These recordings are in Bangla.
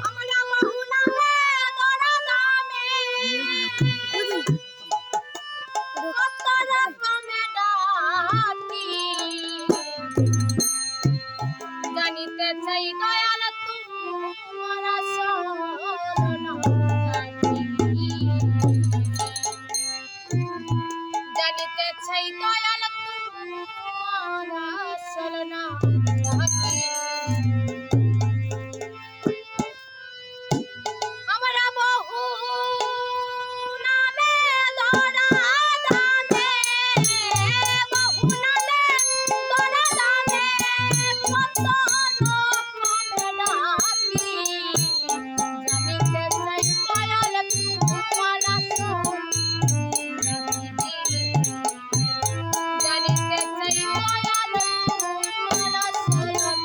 আমরা বহু নামে দরা দামে কত রকমে ডাকি জানিতে চাই দয়াল তোমার শরণ জানিতে চাই দয়াল তোমার শরণ আমরা বহু নামে দরা দামে বহু নামে দরা দামে কত রকমে ডাকি জানিতে চাই দয়াল তোমার শরণ জানিতে চাই দয়াল তোমার শরণ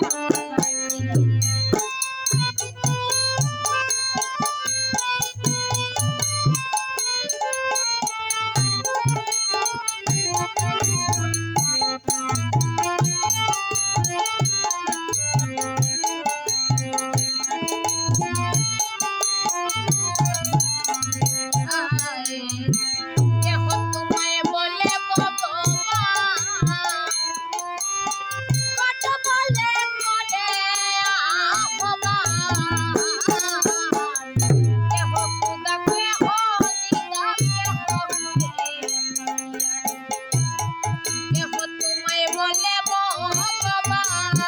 কেহ তোমায় বলে ভগবান কত বলে বলে আহ্বান কেহ খুদা কেহ দিদা কেহ তোমায় বলে ভগবান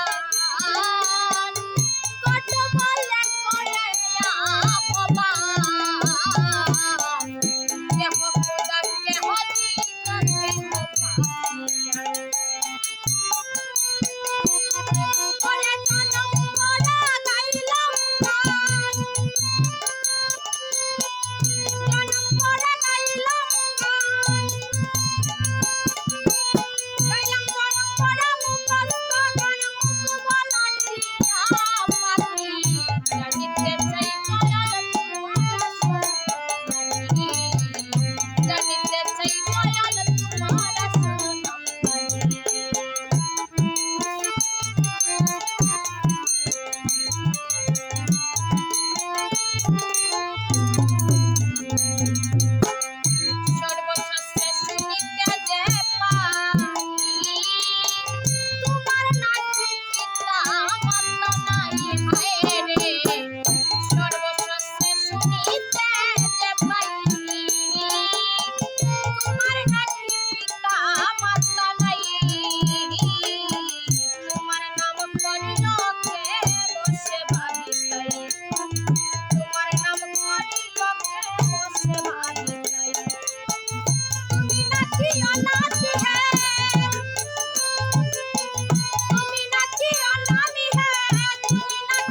কত বলে বলে আহ্বান কেহ খুদা কেহ দিদা ওরে জনম মরা গাইলাম গান জনম মরা গাইলাম গান গাইলাম জনম মরা মুখস্থ গান মুখ বলা টিয়া মাটি জানিতে চাই দয়াল তোমার শরণ জানিতে চাই দয়াল তোমার শরণ সর্বশাস্ত্রে শুনিতে যে পাই তোমার নাকি পিতা মাতা নাই হায় রে সর্বশাস্ত্রে শুনিতে যে পাই তোমার নাকি পিতা মাতা নাই তোমার নাম করিল কে বসে ভাবিতাই তোমার নাম করিল কে বসে ভাবিতাই তুমি নাকি অনাথি হে তুমি নাকি অনামি হে তুমি নাকি